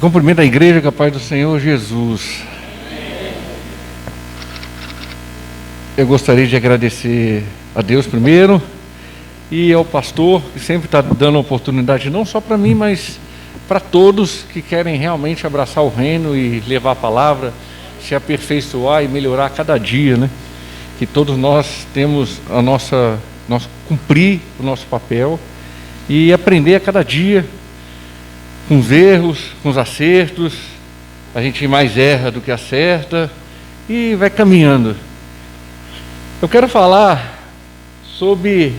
Cumprimento a igreja com a paz do Senhor Jesus. Eu gostaria de agradecer a Deus primeiro e ao pastor, que sempre está dando oportunidade não só para mim, mas para todos que querem realmente abraçar o reino e levar a palavra, se aperfeiçoar e melhorar a cada dia, né? Que todos nós temos nós cumprir o nosso papel e aprender a cada dia, com os erros, com os acertos. A gente mais erra do que acerta e vai caminhando. Eu quero falar sobre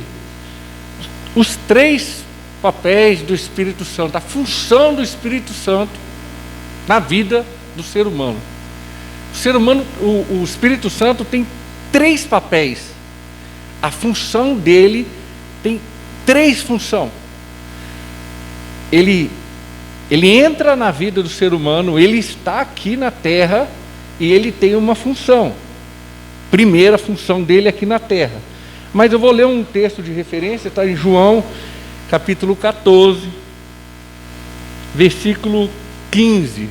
os 3 papéis do Espírito Santo, a função do Espírito Santo na vida do ser humano. O ser humano, o Espírito Santo tem 3 papéis. A função dele tem 3 funções. Ele entra na vida do ser humano, ele está aqui na terra e ele tem uma função. Primeira função dele aqui na terra. Mas eu vou ler um texto de referência, está em João, capítulo 14, versículo 15.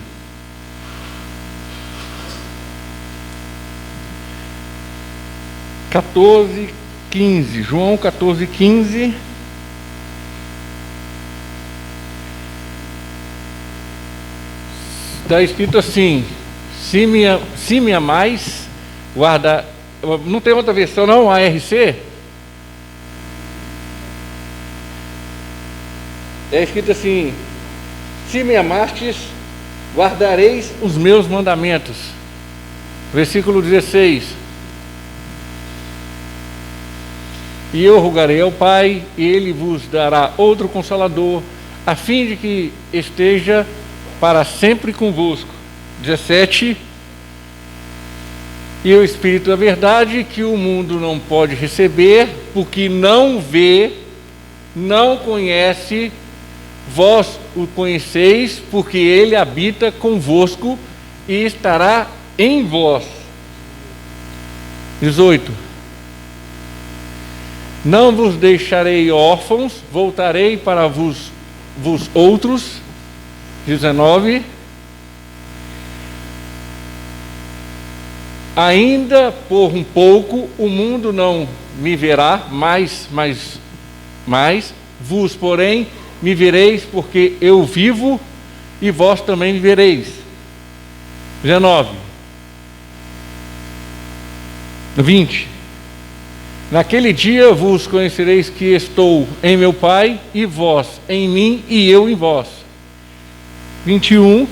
João 14, 15. Está escrito assim: se me amais, guarda. Não tem outra versão não, ARC? É escrito assim: se me amastes, guardareis os meus mandamentos. Versículo 16: e eu rogarei ao Pai, e Ele vos dará outro Consolador, a fim de que esteja para sempre convosco. 17: e o Espírito da verdade, que o mundo não pode receber, porque não vê, não conhece, vós o conheceis, porque ele habita convosco e estará em vós. 18: não vos deixarei órfãos, voltarei para vos outros. 19: ainda por um pouco o mundo não me verá mais, vos, porém, me vereis, porque eu vivo e vós também me vereis. 20: naquele dia vos conhecereis que estou em meu Pai, e vós em mim, e eu em vós. 21: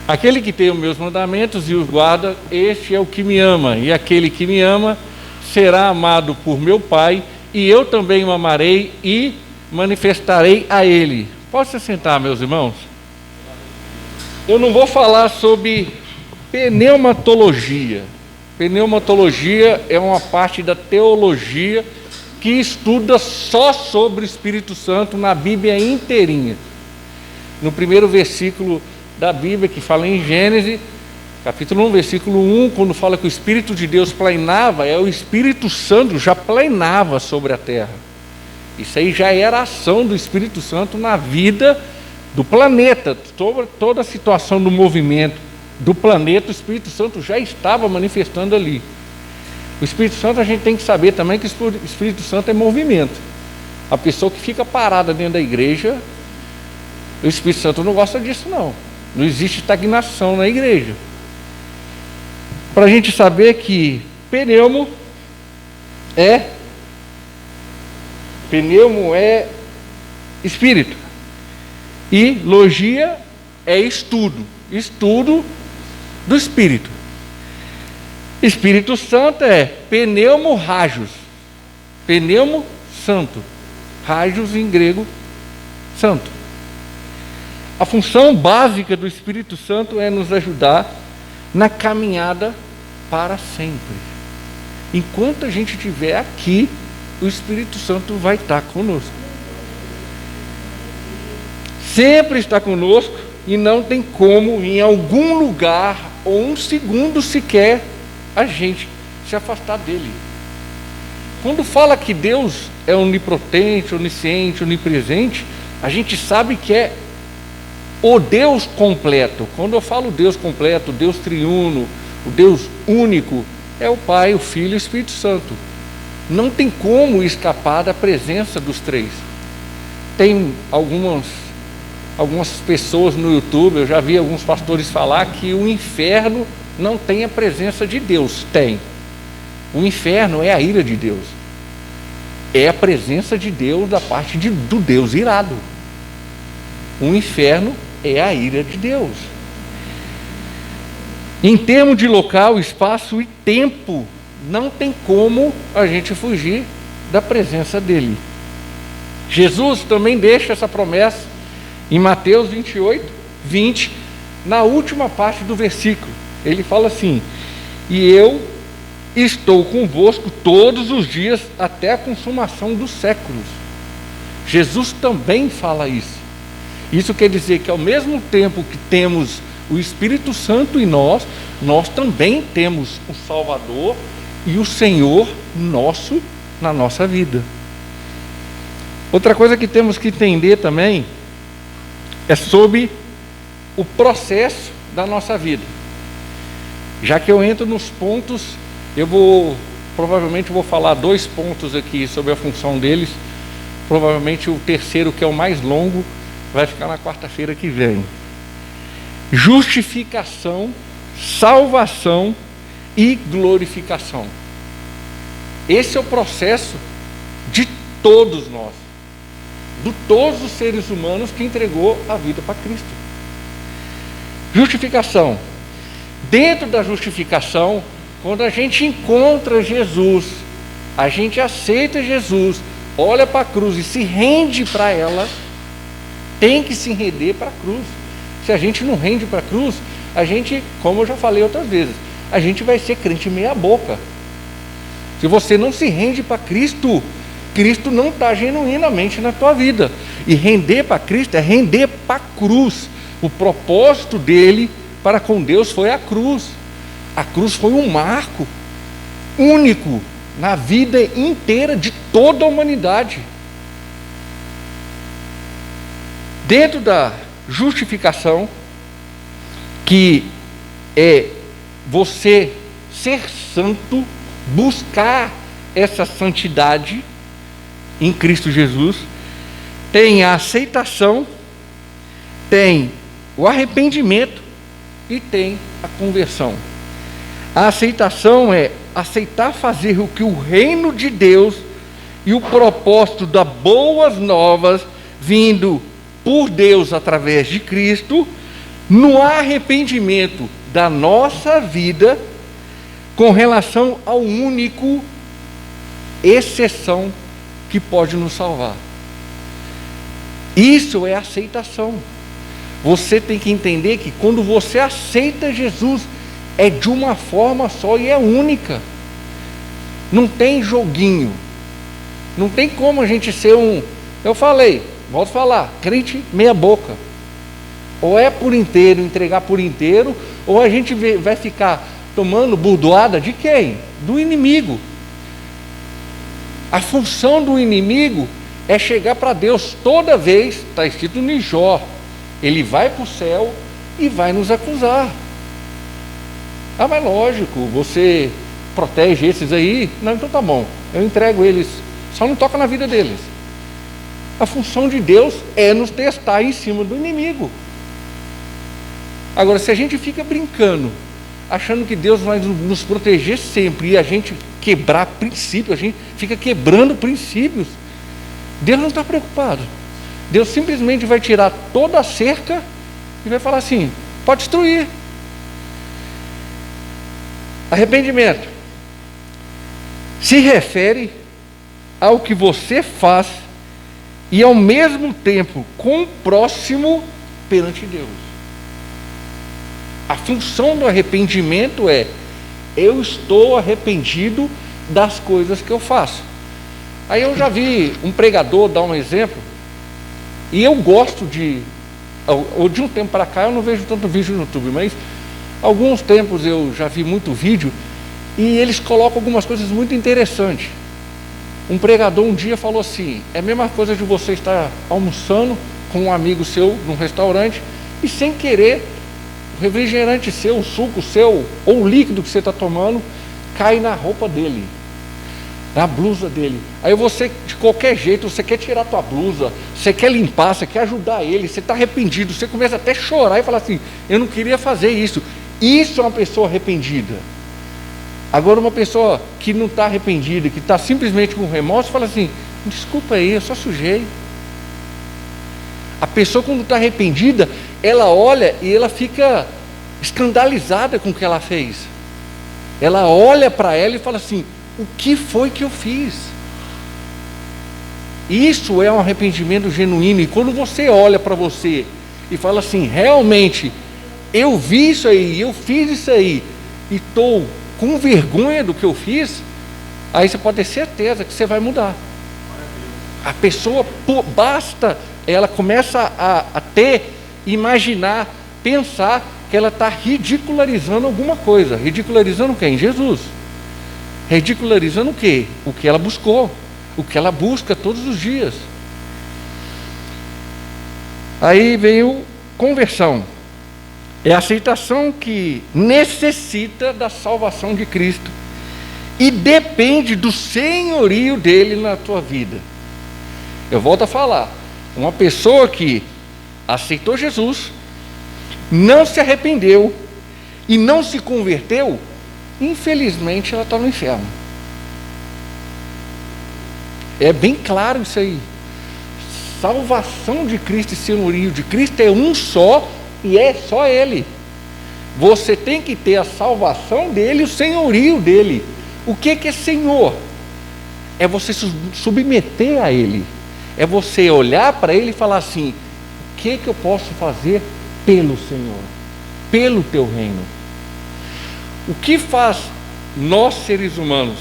aquele que tem os meus mandamentos e os guarda, este é o que me ama, e aquele que me ama será amado por meu Pai, e eu também o amarei e manifestarei a ele. Pode se sentar, meus irmãos? Eu não vou falar sobre pneumatologia. Pneumatologia é uma parte da teologia que estuda só sobre o Espírito Santo na Bíblia inteirinha. No primeiro versículo da Bíblia, que fala em Gênesis, capítulo 1, versículo 1, quando fala que o Espírito de Deus planeava, o Espírito Santo já planeava sobre a terra. Isso aí já era a ação do Espírito Santo na vida do planeta. Toda a situação do movimento do planeta, o Espírito Santo já estava manifestando ali. O Espírito Santo, a gente tem que saber também que o Espírito Santo é movimento. A pessoa que fica parada dentro da igreja, o Espírito Santo não gosta disso não. Não existe estagnação na igreja. Para a gente saber que pneumo é espírito. E logia é estudo do Espírito. Espírito Santo é pneumo hagios. Pneumo santo. Hagios em grego, santo. A função básica do Espírito Santo é nos ajudar na caminhada para sempre. Enquanto a gente estiver aqui, o Espírito Santo vai estar conosco. Sempre está conosco e não tem como, em algum lugar ou um segundo sequer, a gente se afastar dele. Quando fala que Deus é onipotente, onisciente, onipresente, a gente sabe que é o Deus completo. Quando eu falo Deus completo, o Deus triuno, o Deus único, é o Pai, o Filho e o Espírito Santo. Não tem como escapar da presença dos três. Tem algumas pessoas no YouTube, eu já vi alguns pastores falar que o inferno não tem a presença de Deus. Tem. O inferno é a ira de Deus. É a presença de Deus da parte do Deus irado. O inferno é a ira de Deus. Em termos de local, espaço e tempo, não tem como a gente fugir da presença dele. Jesus também deixa essa promessa em Mateus 28, 20, na última parte do versículo. Ele fala assim: e eu estou convosco todos os dias até a consumação dos séculos. Jesus também fala isso. Isso quer dizer que ao mesmo tempo que temos o Espírito Santo em nós também temos o Salvador e o Senhor nosso na nossa vida. Outra coisa que temos que entender também é sobre o processo da nossa vida. Já que eu entro nos pontos, provavelmente vou falar 2 pontos aqui sobre a função deles. Provavelmente o terceiro, que é o mais longo, vai ficar na quarta-feira que vem. Justificação, salvação e glorificação. Esse é o processo de todos nós, de todos os seres humanos que entregou a vida para Cristo. Justificação. Dentro da justificação, quando a gente encontra Jesus, a gente aceita Jesus, olha para a cruz e se rende para ela, tem que se render para a cruz. Se a gente não rende para a cruz, a gente, como eu já falei outras vezes, a gente vai ser crente meia boca. Se você não se rende para Cristo, Cristo não está genuinamente na tua vida. E render para Cristo é render para a cruz. O propósito dele para com Deus foi a cruz. A cruz foi um marco único na vida inteira de toda a humanidade. Dentro da justificação, que é você ser santo, buscar essa santidade em Cristo Jesus, tem a aceitação, tem o arrependimento e tem a conversão. A aceitação é aceitar fazer o que o reino de Deus e o propósito das boas novas vindo por Deus através de Cristo, no arrependimento da nossa vida com relação ao único exceção que pode nos salvar. Isso é aceitação. Você tem que entender que quando você aceita Jesus, é de uma forma só e é única. Não tem joguinho. Não tem como a gente ser eu falei, volto a falar, crente meia boca. Ou é por inteiro, entregar por inteiro, ou a gente vai ficar tomando burdoada de quem? Do inimigo. A função do inimigo é chegar para Deus toda vez, está escrito no Jó, ele vai para o céu e vai nos acusar. Ah, mas lógico, você protege esses aí? Não, então tá bom, eu entrego eles, só não toca na vida deles. A função de Deus é nos testar em cima do inimigo. Agora, se a gente fica brincando, achando que Deus vai nos proteger sempre, e a gente quebrar princípios, a gente fica quebrando princípios, Deus não está preocupado. Deus simplesmente vai tirar toda a cerca e vai falar assim: pode destruir. Arrependimento se refere ao que você faz e ao mesmo tempo com o próximo perante Deus. A função do arrependimento é: eu estou arrependido das coisas que eu faço. Aí eu já vi um pregador dar um exemplo, e eu gosto de um tempo para cá eu não vejo tanto vídeo no YouTube, mas alguns tempos eu já vi muito vídeo, e eles colocam algumas coisas muito interessantes. Um pregador um dia falou assim: é a mesma coisa de você estar almoçando com um amigo seu num restaurante, e sem querer, o refrigerante seu, o suco seu, ou o líquido que você está tomando, cai na roupa dele, na blusa dele. Aí você, de qualquer jeito, você quer tirar a tua blusa, você quer limpar, você quer ajudar ele, você está arrependido, você começa até a chorar e falar assim, eu não queria fazer isso. Isso é uma pessoa arrependida. Agora uma pessoa que não está arrependida, que está simplesmente com remorso, fala assim, desculpa aí, eu só sujei. A pessoa quando está arrependida, ela olha e ela fica escandalizada com o que ela fez. Ela olha para ela e fala assim, o que foi que eu fiz? Isso é um arrependimento genuíno. E quando você olha para você e fala assim, realmente, eu vi isso aí, eu fiz isso aí, e estou com vergonha do que eu fiz, aí você pode ter certeza que você vai mudar. A pessoa, basta, ela começa a ter, imaginar, pensar que ela está ridicularizando alguma coisa. Ridicularizando quem? Jesus. Ridicularizando o quê? O que ela buscou, o que ela busca todos os dias. Aí veio conversão. É a aceitação que necessita da salvação de Cristo e depende do senhorio dele na tua vida. Eu volto a falar, uma pessoa que aceitou Jesus, não se arrependeu e não se converteu, infelizmente ela está no inferno. É bem claro isso aí. Salvação de Cristo e senhorio de Cristo é um só, e é só Ele. Você tem que ter a salvação dele e o senhorio dele. O que é Senhor? É você submeter a Ele. É você olhar para Ele e falar assim, o que eu posso fazer pelo Senhor? Pelo Teu reino. O que faz nós seres humanos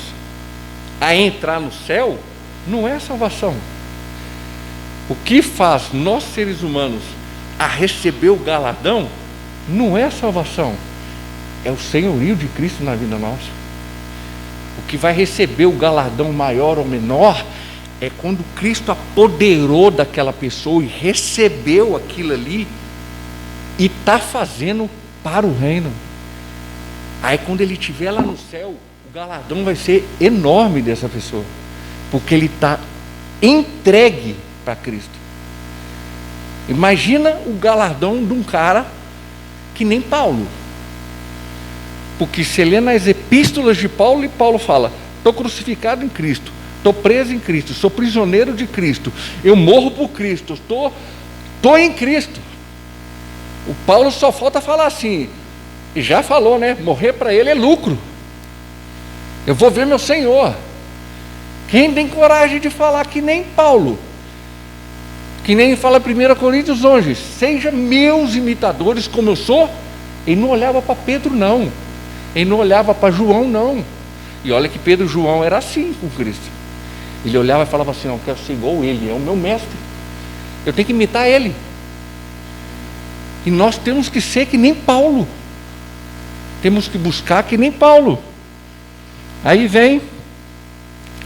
a entrar no céu não é a salvação. O que faz nós seres humanos a receber o galardão não é a salvação, é o senhorio de Cristo na vida nossa. O que vai receber o galardão maior ou menor é quando Cristo apoderou daquela pessoa e recebeu aquilo ali e está fazendo para o reino. Aí quando ele estiver lá no céu, o galardão vai ser enorme dessa pessoa, porque ele está entregue para Cristo. Imagina o galardão de um cara que nem Paulo. Porque se lê nas epístolas de Paulo, e Paulo fala, estou crucificado em Cristo, estou preso em Cristo, sou prisioneiro de Cristo, eu morro por Cristo, estou em Cristo. O Paulo só falta falar assim, e já falou, né? Morrer para ele é lucro. Eu vou ver meu Senhor. Quem tem coragem de falar que nem Paulo? Que nem fala 1 Coríntios 11, seja meus imitadores como eu sou. Ele não olhava para Pedro não, ele não olhava para João não. E olha que Pedro e João era assim com Cristo. Ele olhava e falava assim, eu quero ser igual ele, é o meu mestre, eu tenho que imitar ele. E nós temos que ser que nem Paulo, temos que buscar que nem Paulo. Aí vem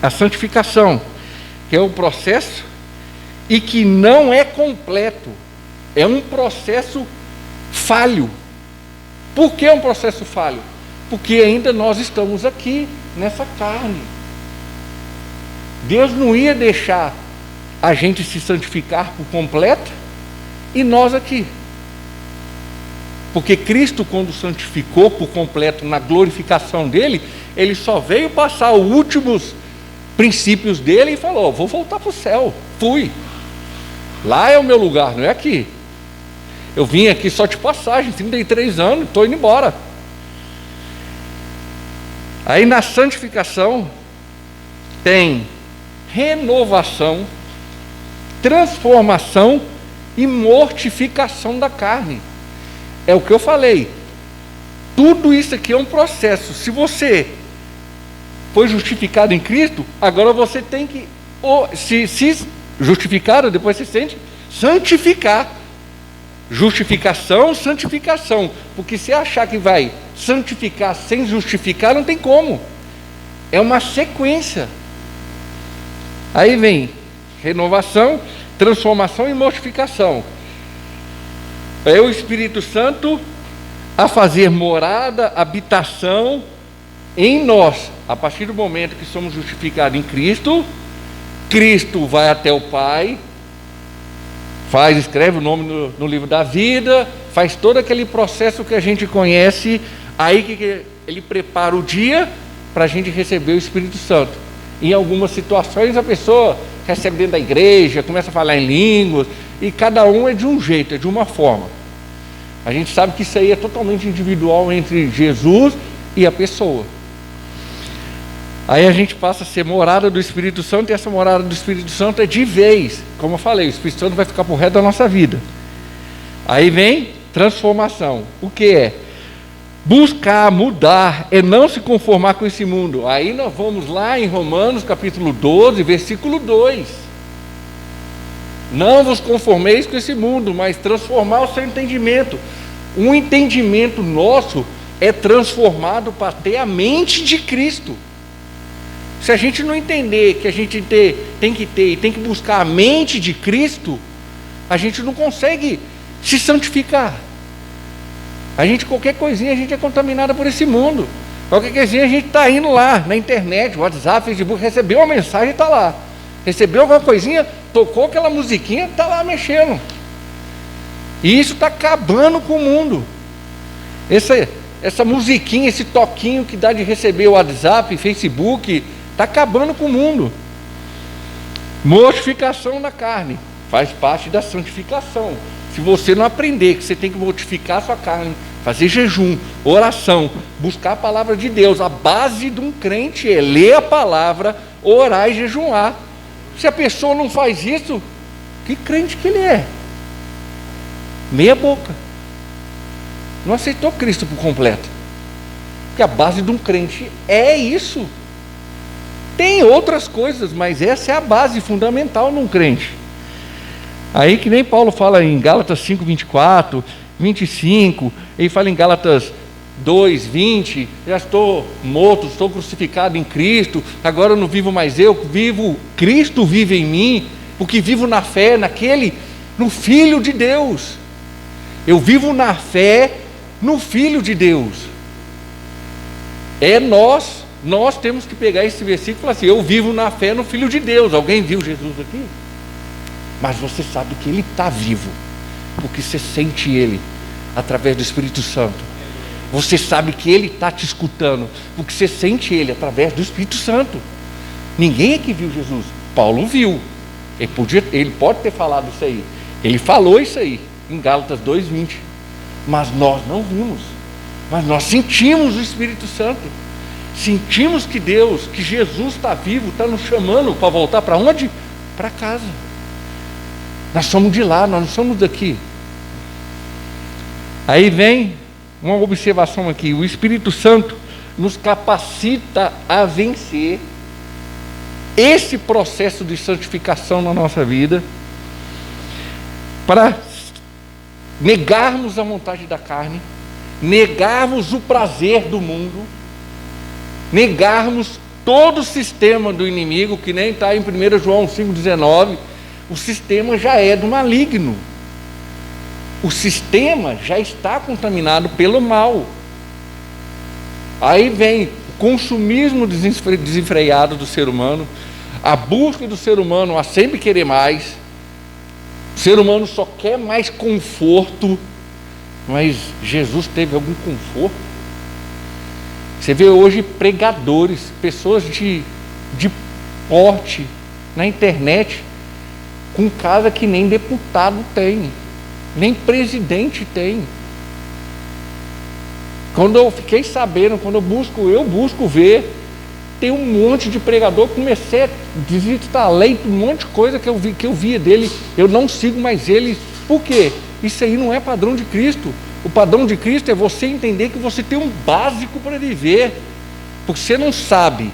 a santificação, que é o processo e que não é completo, é um processo falho. Por que é um processo falho? Porque ainda nós estamos aqui nessa carne. Deus não ia deixar a gente se santificar por completo e nós aqui. Porque Cristo, quando santificou por completo na glorificação dele, ele só veio passar os últimos princípios dele e falou, vou voltar para o céu, fui. Lá é o meu lugar, não é aqui. Eu vim aqui só de passagem, 33 anos, estou indo embora. Aí na santificação tem renovação, transformação e mortificação da carne. É o que eu falei. Tudo isso aqui é um processo. Se você foi justificado em Cristo, agora você tem que se justificado, depois você sente santificar. Justificação, santificação. Porque se achar que vai santificar sem justificar, não tem como. É uma sequência. Aí vem renovação, transformação e mortificação. É o Espírito Santo a fazer morada, habitação em nós. A partir do momento que somos justificados em Cristo, Cristo vai até o Pai, escreve o nome no livro da vida, faz todo aquele processo que a gente conhece, aí que ele prepara o dia para a gente receber o Espírito Santo. Em algumas situações a pessoa recebe dentro da igreja, começa a falar em línguas, e cada um é de um jeito, é de uma forma. A gente sabe que isso aí é totalmente individual entre Jesus e a pessoa. Aí a gente passa a ser morada do Espírito Santo, e essa morada do Espírito Santo é de vez. Como eu falei, o Espírito Santo vai ficar por resto da nossa vida. Aí vem transformação. O que é? Buscar mudar, é não se conformar com esse mundo. Aí nós vamos lá em Romanos capítulo 12, versículo 2. Não vos conformeis com esse mundo, mas transformar o seu entendimento. Um entendimento nosso é transformado para ter a mente de Cristo. Se a gente não entender que a gente tem que ter e tem que buscar a mente de Cristo, a gente não consegue se santificar. A gente, qualquer coisinha, a gente é contaminada por esse mundo. Qualquer coisinha, a gente está indo lá na internet, WhatsApp, Facebook, recebeu uma mensagem e está lá. Recebeu alguma coisinha, tocou aquela musiquinha, está lá mexendo. E isso está acabando com o mundo. Essa musiquinha, esse toquinho que dá de receber o WhatsApp, Facebook, está acabando com o mundo. Mortificação da carne faz parte da santificação. Se você não aprender que você tem que mortificar a sua carne, fazer jejum, oração, buscar a palavra de Deus, a base de um crente é ler a palavra, orar e jejuar. Se a pessoa não faz isso, que crente que ele é? Meia boca. Não aceitou Cristo por completo. Porque a base de um crente é isso. Tem outras coisas, mas essa é a base fundamental num crente. Aí que nem Paulo fala em Gálatas 5, 24, 25, ele fala em Gálatas 2, 20, já estou morto, estou crucificado em Cristo, agora eu não vivo mais eu, vivo, Cristo vive em mim, porque vivo na fé, no Filho de Deus. Eu vivo na fé no Filho de Deus. É nós temos que pegar esse versículo e falar assim, eu vivo na fé no Filho de Deus. Alguém viu Jesus aqui? Mas você sabe que Ele está vivo, porque você sente Ele através do Espírito Santo. Você sabe que Ele está te escutando, porque você sente Ele através do Espírito Santo. Ninguém aqui viu Jesus. Paulo viu. Ele pode ter falado isso aí. Ele falou isso aí em Gálatas 2:20. Mas nós não vimos. Mas nós sentimos o Espírito Santo. Sentimos que Deus, que Jesus está vivo, está nos chamando para voltar para onde? Para casa. Nós somos de lá, nós não somos daqui. Aí vem uma observação aqui: o Espírito Santo nos capacita a vencer esse processo de santificação na nossa vida, para negarmos a vontade da carne, negarmos o prazer do mundo, negarmos todo o sistema do inimigo, que nem está em 1 João 5,19, o sistema já é do maligno. O sistema já está contaminado pelo mal. Aí vem o consumismo desenfreado do ser humano, a busca do ser humano a sempre querer mais. O ser humano só quer mais conforto, mas Jesus teve algum conforto? Você vê hoje pregadores, pessoas de porte na internet, com casa que nem deputado tem, nem presidente tem. Quando eu fiquei sabendo, quando eu busco ver, tem um monte de pregador, comecei a desinstalar um monte de coisa que eu via dele, eu não sigo mais ele. Por quê? Isso aí não é padrão de Cristo. O padrão de Cristo é você entender que você tem um básico para viver, porque você não sabe,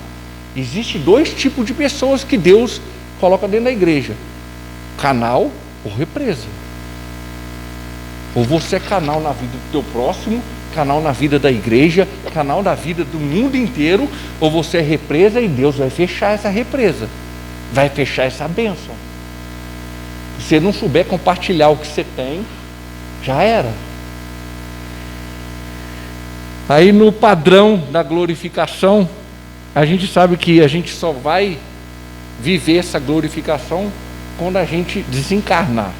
existe 2 tipos de pessoas que Deus coloca dentro da igreja: canal ou represa. Ou você é canal na vida do teu próximo, canal na vida da igreja, canal na vida do mundo inteiro, ou você é represa e Deus vai fechar essa represa, vai fechar essa bênção. Se você não souber compartilhar o que você tem, Já era. Aí no padrão da glorificação, a gente sabe que a gente só vai viver essa glorificação quando a gente desencarnar.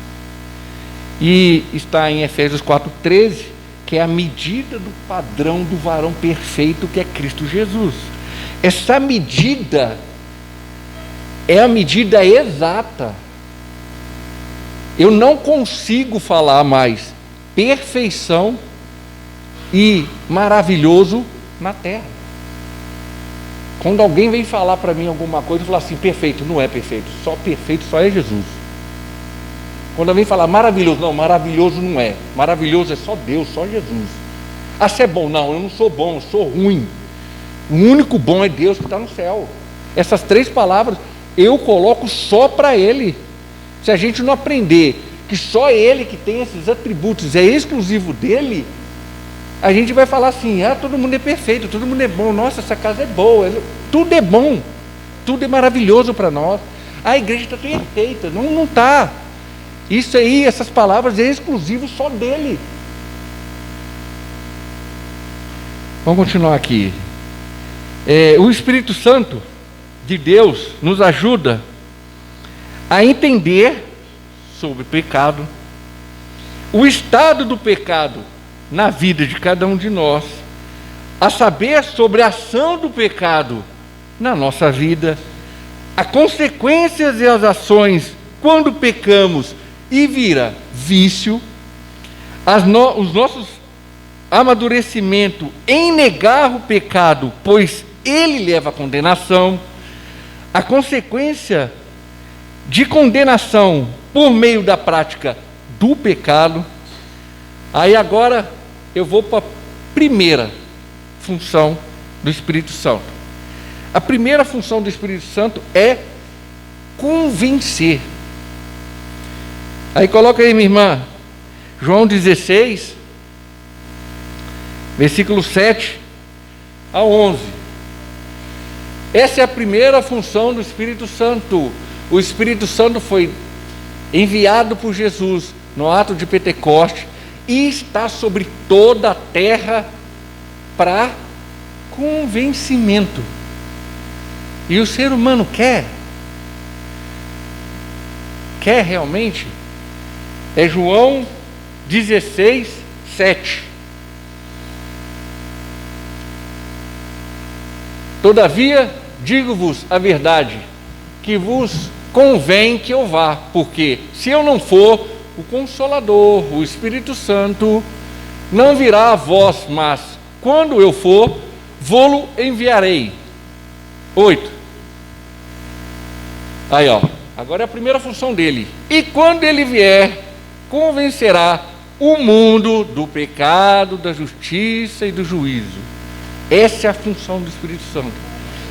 E está em Efésios 4:13, que é a medida do padrão do varão perfeito, que é Cristo Jesus. Essa medida é a medida exata. Eu não consigo falar mais perfeição e maravilhoso na terra. Quando alguém vem falar para mim alguma coisa, eu falo assim, perfeito, não é perfeito só é Jesus. Quando alguém fala maravilhoso, não, maravilhoso não é. Maravilhoso é só Deus, só Jesus. Ah, você é bom? Não, eu não sou bom, eu sou ruim. O único bom é Deus que está no céu. Essas 3 palavras eu coloco só para Ele. Se a gente não aprender que só Ele que tem esses atributos, é exclusivo dEle, a gente vai falar assim, todo mundo é perfeito, todo mundo é bom, nossa, essa casa é boa, tudo é bom, tudo é maravilhoso para nós. A igreja está perfeita, não está. Isso aí, essas palavras é exclusivo só dEle. Vamos continuar aqui. O Espírito Santo de Deus nos ajuda a entender sobre pecado, o estado do pecado na vida de cada um de nós, a saber sobre a ação do pecado na nossa vida, as consequências e as ações quando pecamos e vira vício, os nossos amadurecimento em negar o pecado, pois ele leva à condenação, a consequência de condenação por meio da prática do pecado. Aí agora eu vou para a primeira função do Espírito Santo. A primeira função do Espírito Santo é convencer. Aí coloca aí, minha irmã, João 16, versículo 7 a 11. Essa é a primeira função do Espírito Santo. O Espírito Santo foi enviado por Jesus no ato de Pentecoste e está sobre toda a terra para convencimento. E o ser humano quer realmente? É João 16, 7. Todavia, digo-vos a verdade, que vos convém que eu vá, porque se eu não for, o Consolador, o Espírito Santo, não virá a vós, mas quando eu for, vô-lo enviarei. 8. Aí, agora é a primeira função dele. E quando ele vier, convencerá o mundo do pecado, da justiça e do juízo. Essa é a função do Espírito Santo.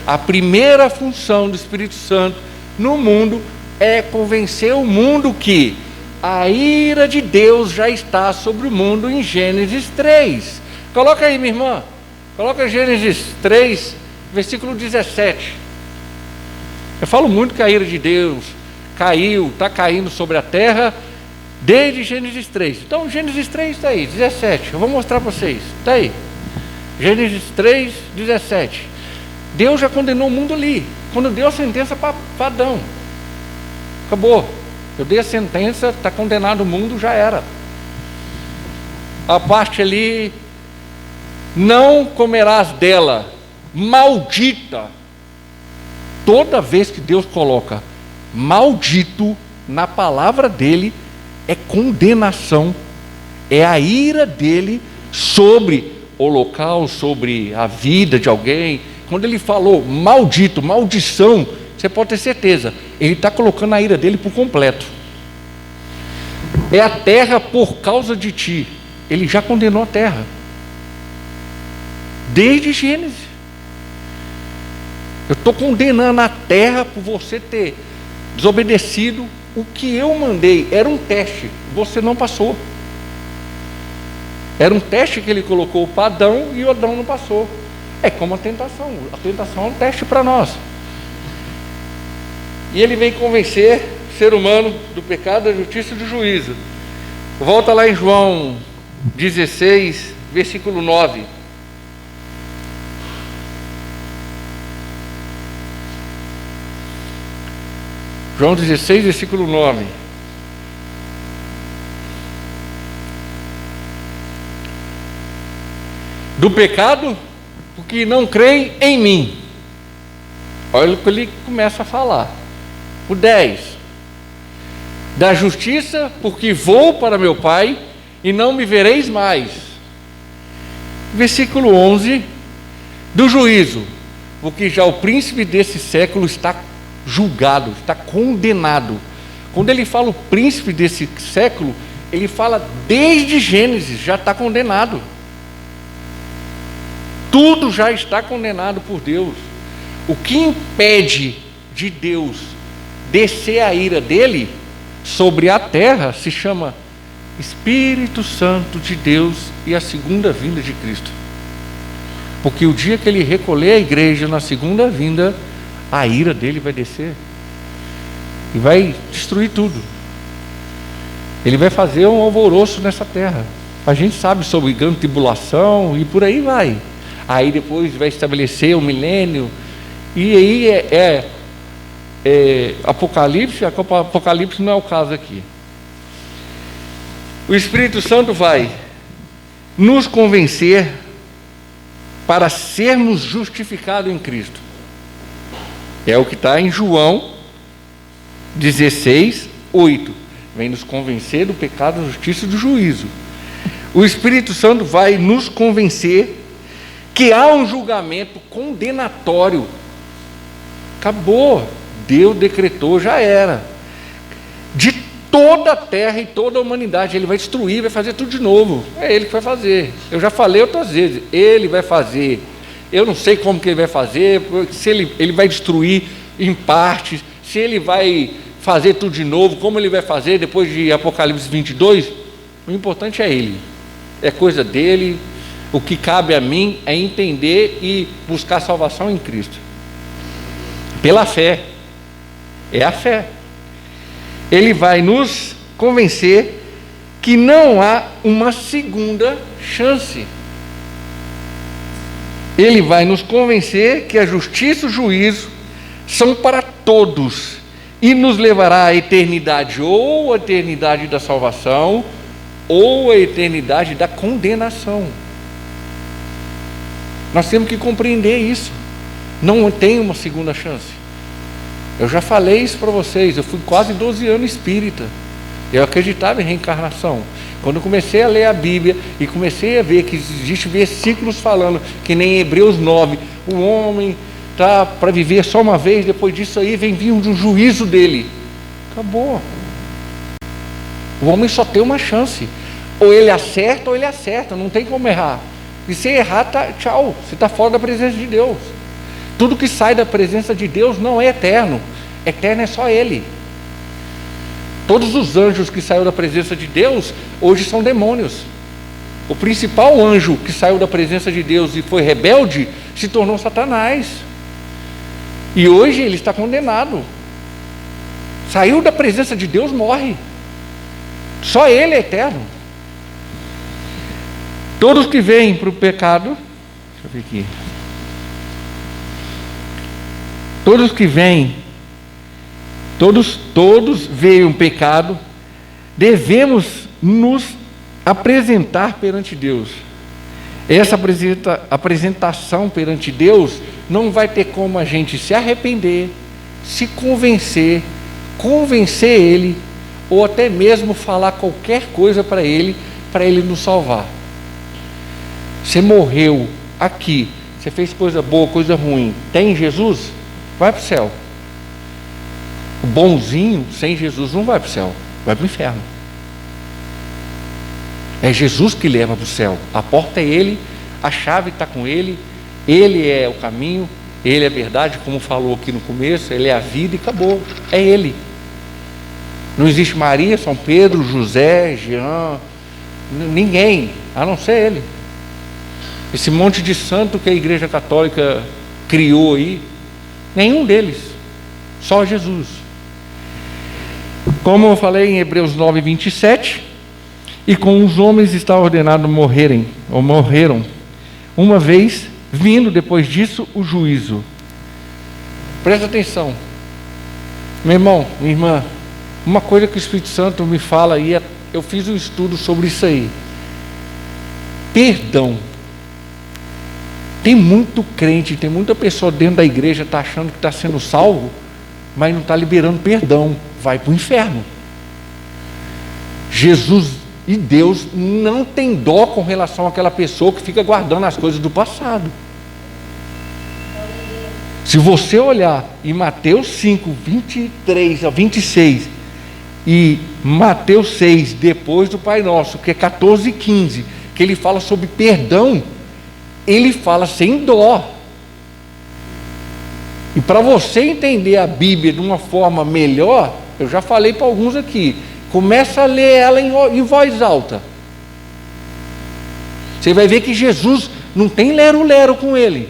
A primeira função do Espírito Santo no mundo é convencer o mundo que a ira de Deus já está sobre o mundo em Gênesis 3. Coloca aí, minha irmã. Coloca Gênesis 3, versículo 17. Eu falo muito que a ira de Deus está caindo sobre a terra desde Gênesis 3. Então Gênesis 3 está aí, 17. Eu vou mostrar para vocês. Está aí. Gênesis 3, 17. Deus já condenou o mundo ali, quando deu a sentença para Adão. Acabou. Eu dei a sentença, está condenado o mundo, já era. A parte ali, não comerás dela, maldita. Toda vez que Deus coloca maldito na palavra dele, é condenação, é a ira dele sobre o local, sobre a vida de alguém. Quando ele falou maldito, maldição, você pode ter certeza, ele está colocando a ira dele por completo. É a terra por causa de ti. Ele já condenou a terra desde Gênesis. Eu estou condenando a terra por você ter desobedecido o que eu mandei. Era um teste, você não passou. Era um teste que ele colocou para Adão e o Adão não passou. É como a tentação. A tentação é um teste para nós. E ele vem convencer o ser humano do pecado, da justiça e do juízo. Volta lá em João 16, versículo 9. João 16, versículo 9. Do pecado, porque não creem em mim. Olha o que ele começa a falar. O 10. Da justiça, porque vou para meu Pai e não me vereis mais. Versículo 11. Do juízo, porque já o príncipe desse século está julgado, está condenado. Quando ele fala o príncipe desse século, ele fala desde Gênesis, já está condenado. Tudo já está condenado por Deus. O que impede de Deus descer a ira dele sobre a terra se chama Espírito Santo de Deus e a segunda vinda de Cristo. Porque o dia que ele recolher a igreja na segunda vinda, a ira dele vai descer e vai destruir tudo. Ele vai fazer um alvoroço nessa terra. A gente sabe sobre grande tribulação e por aí vai. Aí depois vai estabelecer o milênio. E aí Apocalipse. Apocalipse não é o caso aqui. O Espírito Santo vai nos convencer para sermos justificados em Cristo. É o que está em João 16, 8. Vem nos convencer do pecado, da justiça e do juízo. O Espírito Santo vai nos convencer que há um julgamento condenatório. Acabou. Deus decretou, já era. De toda a terra e toda a humanidade. Ele vai destruir, vai fazer tudo de novo. É Ele que vai fazer. Eu já falei outras vezes. Ele vai fazer. Eu não sei como que Ele vai fazer. Se ele vai destruir em partes. Se Ele vai fazer tudo de novo. Como Ele vai fazer depois de Apocalipse 22. O importante é Ele. É coisa dEle. O que cabe a mim é entender e buscar salvação em Cristo. Pela fé. É a fé. Ele vai nos convencer que não há uma segunda chance. Ele vai nos convencer que a justiça e o juízo são para todos e nos levará à eternidade, ou a eternidade da salvação, ou a eternidade da condenação. Nós temos que compreender isso. Não tem uma segunda chance. Eu já falei isso para vocês. Eu fui quase 12 anos espírita. Eu acreditava em reencarnação. Quando eu comecei a ler a Bíblia e comecei a ver que existem versículos falando, que nem em Hebreus 9, o homem está para viver só uma vez, depois disso aí vem vir um juízo dele. Acabou. O homem só tem uma chance. Ou ele acerta, não tem como errar. E se errar, tchau, você está fora da presença de Deus. Tudo que sai da presença de Deus não é eterno. Eterno é só Ele. Todos os anjos que saíram da presença de Deus, hoje são demônios. O principal anjo que saiu da presença de Deus e foi rebelde, se tornou Satanás. E hoje ele está condenado. Saiu da presença de Deus, morre. Só Ele é eterno. Todos que vêm para o pecado, deixa eu ver aqui. Todos que vêm, todos veem o pecado, devemos nos apresentar perante Deus. Essa apresentação perante Deus não vai ter como a gente se arrepender, se convencer Ele, ou até mesmo falar qualquer coisa para Ele nos salvar. Você morreu aqui, você fez coisa boa, coisa ruim, tem Jesus? Vai para o céu. O bonzinho sem Jesus não vai para o céu, vai para o inferno. É Jesus que leva para o céu. A porta é Ele, a chave está com Ele, Ele é o caminho, Ele é a verdade, como falou aqui no começo, Ele é a vida e acabou. É Ele. Não existe Maria, São Pedro, José, Jean, ninguém, a não ser Ele. Esse monte de santo que a Igreja Católica criou aí, nenhum deles, só Jesus. Como eu falei em Hebreus 9, 27, E com os homens está ordenado morrerem, ou morreram, uma vez, vindo depois disso o juízo. Presta atenção. Meu irmão, minha irmã, uma coisa que o Espírito Santo me fala aí, eu fiz um estudo sobre isso aí. Perdão. Tem muito crente, tem muita pessoa dentro da igreja está achando que está sendo salvo, mas não está liberando perdão, vai para o inferno. Jesus e Deus não tem dó com relação àquela pessoa que fica guardando as coisas do passado. Se você olhar em Mateus 5, 23 a 26 e Mateus 6, depois do Pai Nosso, que é 14 e 15, que ele fala sobre perdão, ele fala sem dó. E para você entender a Bíblia de uma forma melhor, eu já falei para alguns aqui, começa a ler ela em voz alta. Você vai ver que Jesus não tem lero-lero com ele.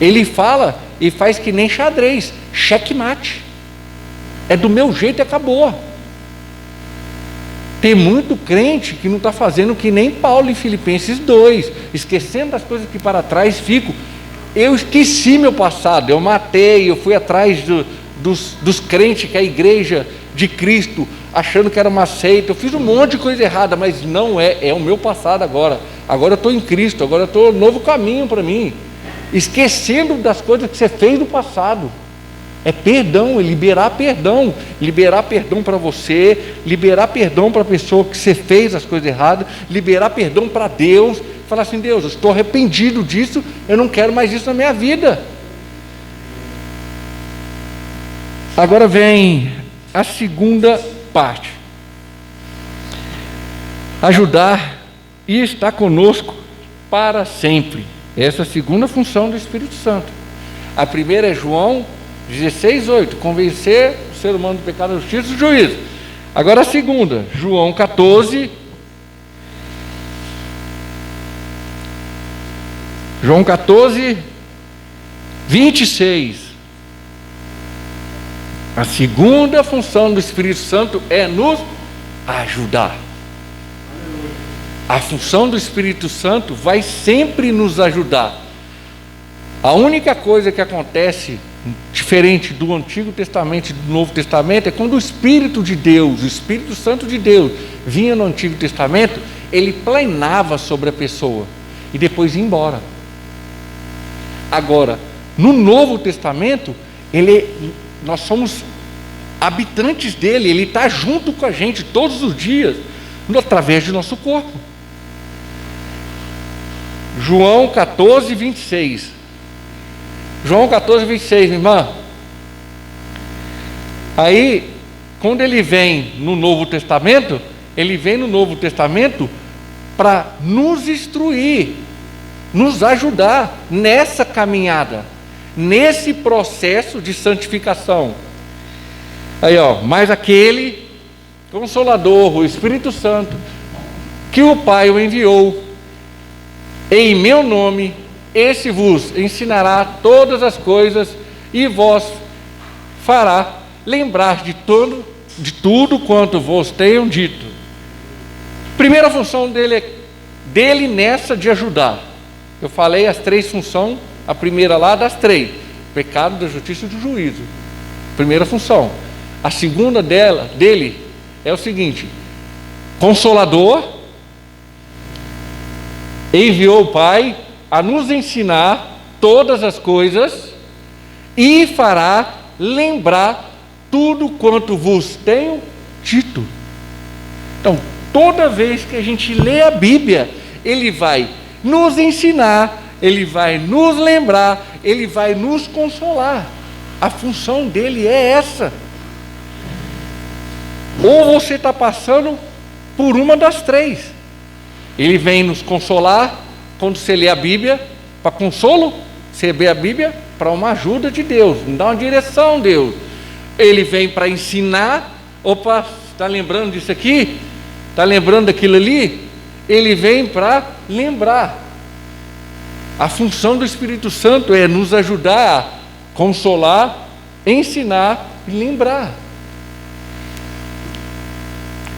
Ele fala e faz que nem xadrez, checkmate. É do meu jeito e acabou. Tem muito crente que não está fazendo que nem Paulo em Filipenses 2, esquecendo das coisas que para trás ficam. Eu esqueci meu passado, eu matei, eu fui atrás dos crentes que é a igreja de Cristo, achando que era uma seita, eu fiz um monte de coisa errada, mas não é o meu passado agora. Agora eu estou em Cristo, agora eu estou novo caminho para mim. Esquecendo das coisas que você fez no passado. É perdão, é liberar perdão para você, liberar perdão para a pessoa que você fez as coisas erradas, liberar perdão para Deus, falar assim: Deus, eu estou arrependido disso, eu não quero mais isso na minha vida. Agora vem a segunda parte: ajudar e estar conosco para sempre. Essa é a segunda função do Espírito Santo. A primeira é João 16:8, convencer o ser humano do pecado, da justiça e do juízo. Agora a segunda, João 14, João 14, 26. A segunda função do Espírito Santo é nos ajudar. A função do Espírito Santo vai sempre nos ajudar. A única coisa que acontece diferente do Antigo Testamento e do Novo Testamento é quando o Espírito de Deus, o Espírito Santo de Deus, vinha no Antigo Testamento, ele planava sobre a pessoa e depois ia embora. Agora, no Novo Testamento, nós somos habitantes dele, ele está junto com a gente todos os dias, através do nosso corpo. João 14, 26. João 14, 26, irmã. Aí, quando ele vem no Novo Testamento, ele vem no Novo Testamento para nos instruir, nos ajudar nessa caminhada, nesse processo de santificação. Aí, mas aquele Consolador, o Espírito Santo, que o Pai o enviou, em meu nome, esse vos ensinará todas as coisas e vos fará lembrar de tudo quanto vos tenham dito. Primeira função dele nessa de ajudar. Eu falei as três funções, a primeira lá das três: pecado, da justiça e do juízo. Primeira função. A segunda dele é o seguinte: Consolador, enviou o Pai a nos ensinar todas as coisas e fará lembrar tudo quanto vos tenho dito. Então, toda vez que a gente lê a Bíblia, ele vai nos ensinar, ele vai nos lembrar, ele vai nos consolar. A função dele é essa. Ou você está passando por uma das três. Ele vem nos consolar quando você lê a Bíblia, para consolo. Você lê a Bíblia para uma ajuda de Deus, nos dá uma direção, Deus. Ele vem para ensinar. Opa, está lembrando disso aqui? Está lembrando daquilo ali? Ele vem para lembrar. A função do Espírito Santo é nos ajudar a consolar, ensinar e lembrar.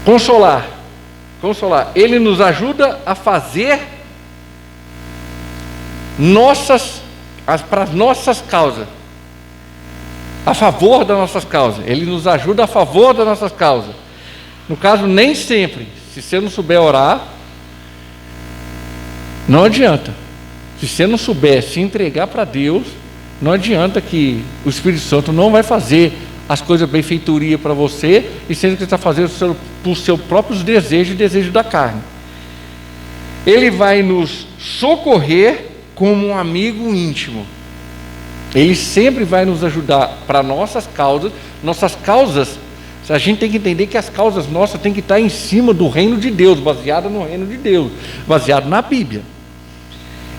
Consolar. Consolar. Ele nos ajuda a fazer para as nossas causas. A favor das nossas causas. Ele nos ajuda a favor das nossas causas. No caso, nem sempre. Se você não souber orar, não adianta. Se você não souber se entregar para Deus, não adianta, que o Espírito Santo não vai fazer as coisas benfeitoria para você, e sendo que você está fazendo por seus próprios desejos e desejos da carne. Ele vai nos socorrer como um amigo íntimo. Ele sempre vai nos ajudar para nossas causas. Nossas causas, a gente tem que entender que as causas nossas têm que estar em cima do reino de Deus, baseada no reino de Deus, baseado na Bíblia.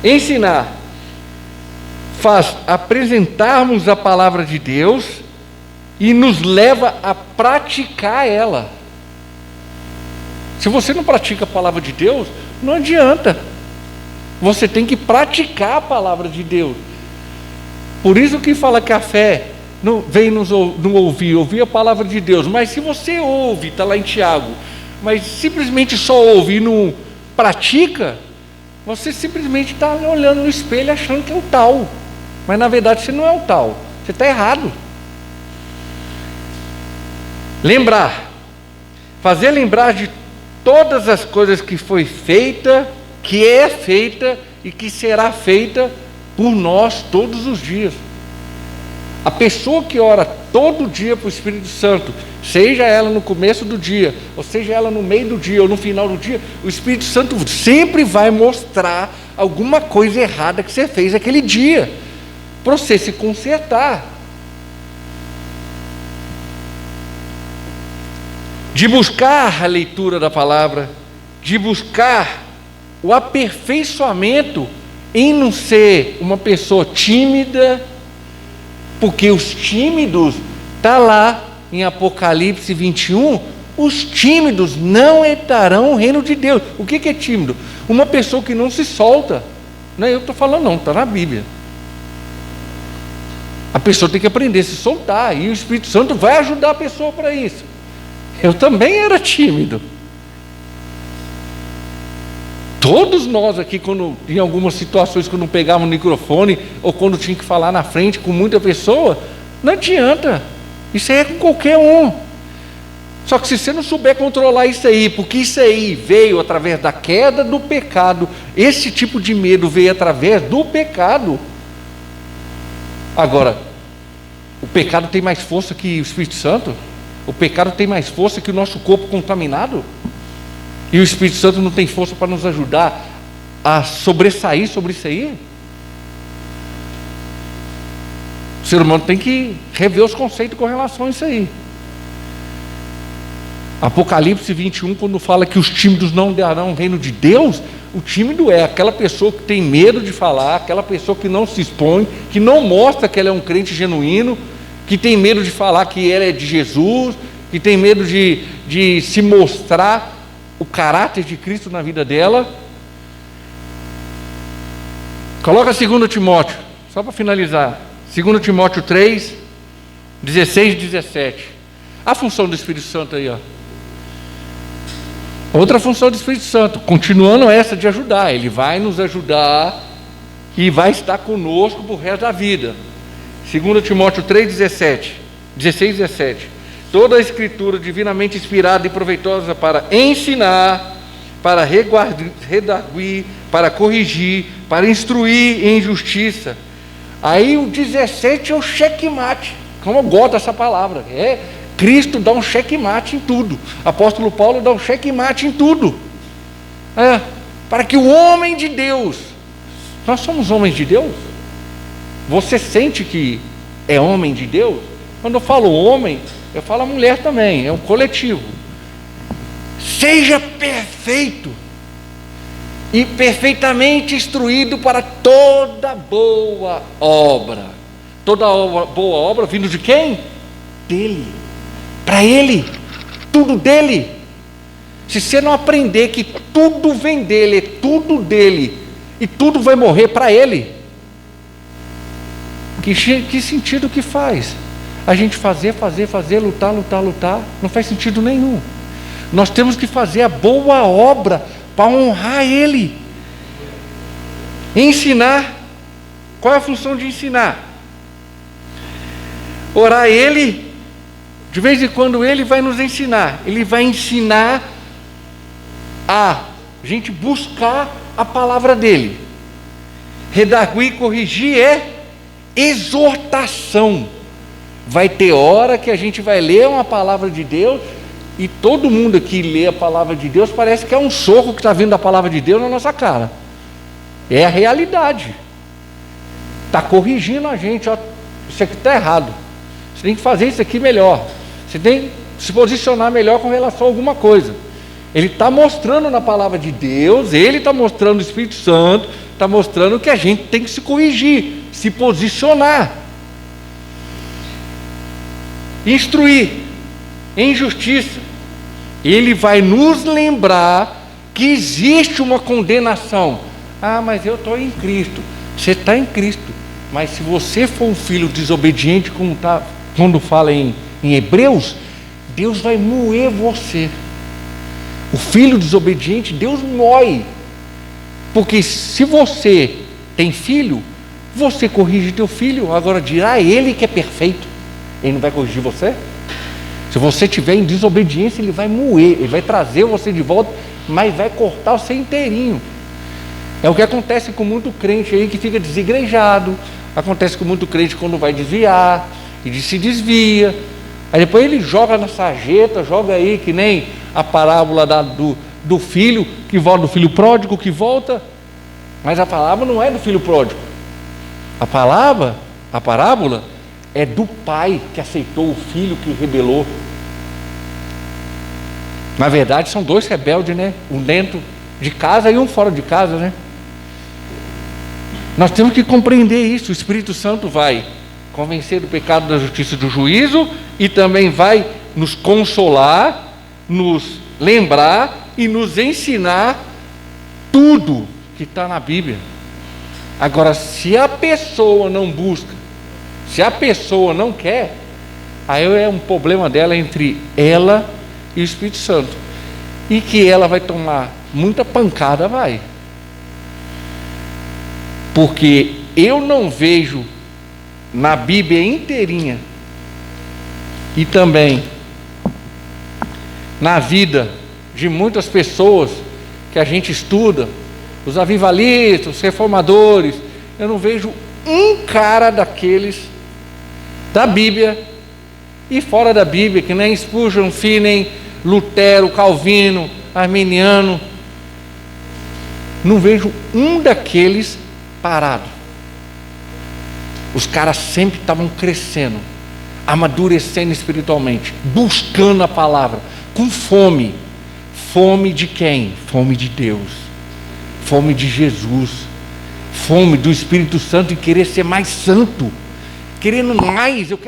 Ensinar faz apresentarmos a palavra de Deus e nos leva a praticar ela. Se você não pratica a palavra de Deus, não adianta. Você tem que praticar a palavra de Deus. Por isso que fala que a fé não vem no ouvir a palavra de Deus. Mas se você ouve, está lá em Tiago, mas simplesmente só ouve e não pratica, você simplesmente está olhando no espelho achando que é o tal. Mas na verdade você não é o tal. Você está errado. Lembrar. Fazer lembrar de todas as coisas que foi feita, que é feita e que será feita por nós todos os dias. A pessoa que ora todo dia para o Espírito Santo, seja ela no começo do dia, ou seja ela no meio do dia, ou no final do dia, o Espírito Santo sempre vai mostrar alguma coisa errada que você fez aquele dia, para você se consertar. De buscar a leitura da palavra, de buscar o aperfeiçoamento em não ser uma pessoa tímida, porque os tímidos, está lá em Apocalipse 21, os tímidos não herdarão o reino de Deus. O que é tímido? Uma pessoa que não se solta. Não é eu que estou falando não, está na Bíblia. A pessoa tem que aprender a se soltar, e o Espírito Santo vai ajudar a pessoa para isso. Eu também era tímido. Todos nós aqui, quando em algumas situações, quando não pegava o microfone, ou quando tinha que falar na frente com muita pessoa, não adianta. Isso aí é com qualquer um. Só que se você não souber controlar isso aí, porque isso aí veio através da queda do pecado, esse tipo de medo veio através do pecado. Agora, o pecado tem mais força que o Espírito Santo? O pecado tem mais força que o nosso corpo contaminado? E o Espírito Santo não tem força para nos ajudar a sobressair sobre isso aí? O ser humano tem que rever os conceitos com relação a isso aí. Apocalipse 21, quando fala que os tímidos não darão o reino de Deus, o tímido é aquela pessoa que tem medo de falar, aquela pessoa que não se expõe, que não mostra que ela é um crente genuíno, que tem medo de falar que ela é de Jesus, que tem medo de se mostrar o caráter de Cristo na vida dela. Coloca 2 Timóteo, só para finalizar. 2 Timóteo 3, 16 e 17. A função do Espírito Santo aí, ó. Outra função do Espírito Santo, continuando essa de ajudar. Ele vai nos ajudar e vai estar conosco por resto da vida. 2 Timóteo 3, 16 e 17. Toda a Escritura divinamente inspirada e proveitosa para ensinar, para redarguir, para corrigir, para instruir em justiça. Aí o 17 é o checkmate. Como eu gosto dessa palavra. Cristo dá um checkmate em tudo. Apóstolo Paulo dá um checkmate em tudo. Para que o homem de Deus, nós somos homens de Deus? Você sente que é homem de Deus? Quando eu falo homem, eu falo a mulher também, é um coletivo. Seja perfeito e perfeitamente instruído para toda boa obra. Toda boa obra vindo de quem? Dele. Para Ele. Tudo dele. Se você não aprender que tudo vem dele, é tudo dele, e tudo vai morrer para Ele, que sentido que faz? A gente fazer, lutar, não faz sentido nenhum. Nós temos que fazer a boa obra para honrar Ele. Ensinar. Qual é a função de ensinar? Orar Ele, de vez em quando Ele vai nos ensinar. Ele vai ensinar a gente buscar a palavra dEle. Redarguir e corrigir é exortação. Vai ter hora que a gente vai ler uma palavra de Deus e todo mundo que lê a palavra de Deus parece que é um soco que está vindo da palavra de Deus na nossa cara. É a realidade. Está corrigindo a gente, ó, isso aqui está errado. Você tem que fazer isso aqui melhor. Você tem que se posicionar melhor com relação a alguma coisa. Ele está mostrando na palavra de Deus, Ele está mostrando o Espírito Santo, está mostrando que a gente tem que se corrigir, se posicionar. Instruir em justiça. Ele vai nos lembrar que existe uma condenação. Ah, mas eu estou em Cristo. Você está em Cristo, mas se você for um filho desobediente, como tá, quando fala em Hebreus, Deus vai moer você. O filho desobediente, Deus moe. Porque se você tem filho, você corrige teu filho. Agora dirá ele que é perfeito. Ele não vai corrigir você? Se você estiver em desobediência, ele vai moer, ele vai trazer você de volta, mas vai cortar você inteirinho. É o que acontece com muito crente aí que fica desigrejado. Acontece com muito crente quando vai desviar, e se desvia. Aí depois ele joga na sarjeta, joga aí que nem a parábola do filho, que volta, do filho pródigo que volta. Mas a palavra não é do filho pródigo. A parábola é do pai que aceitou o filho que rebelou. Na verdade são dois rebeldes, né? Um dentro de casa e um fora de casa, né? Nós temos que compreender isso. O Espírito Santo vai convencer do pecado, da justiça e do juízo, e também vai nos consolar, nos lembrar e nos ensinar tudo que está na Bíblia. Agora, se a pessoa não busca, se a pessoa não quer, aí é um problema dela entre ela e o Espírito Santo. E que ela vai tomar muita pancada, vai. Porque eu não vejo na Bíblia inteirinha e também na vida de muitas pessoas que a gente estuda, os avivalistas, os reformadores, eu não vejo um cara daqueles da Bíblia e fora da Bíblia, que nem Spurgeon, Finney, Lutero, Calvino, Arminiano, não vejo um daqueles parado. Os caras sempre estavam crescendo, amadurecendo espiritualmente, buscando a palavra, com fome. Fome de quem? Fome de Deus, fome de Jesus, fome do Espírito Santo e querer ser mais santo, querendo mais, eu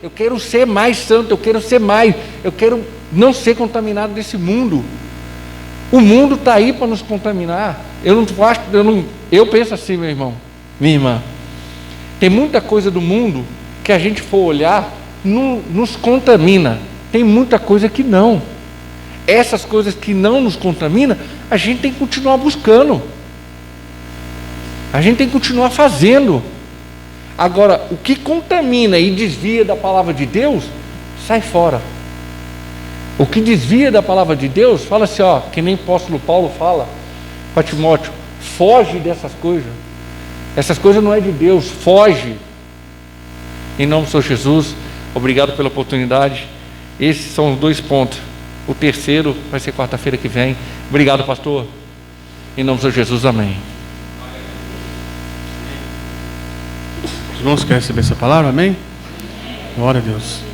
quero ser mais santo, eu quero ser mais, eu quero não ser contaminado desse mundo. O mundo está aí para nos contaminar. Eu penso assim, meu irmão, minha irmã, tem muita coisa do mundo que a gente for olhar, nos contamina. Tem muita coisa que não. Essas coisas que não nos contaminam, a gente tem que continuar buscando. A gente tem que continuar fazendo. Agora, o que contamina e desvia da palavra de Deus, sai fora. O que desvia da palavra de Deus, fala assim, ó, que nem o apóstolo Paulo fala para Timóteo, foge dessas coisas. Essas coisas não é de Deus, foge. Em nome do Senhor Jesus, obrigado pela oportunidade. Esses são os 2 pontos. O terceiro vai ser quarta-feira que vem. Obrigado, pastor. Em nome do Senhor Jesus, amém. Os irmãos querem receber essa palavra, amém? Glória a Deus.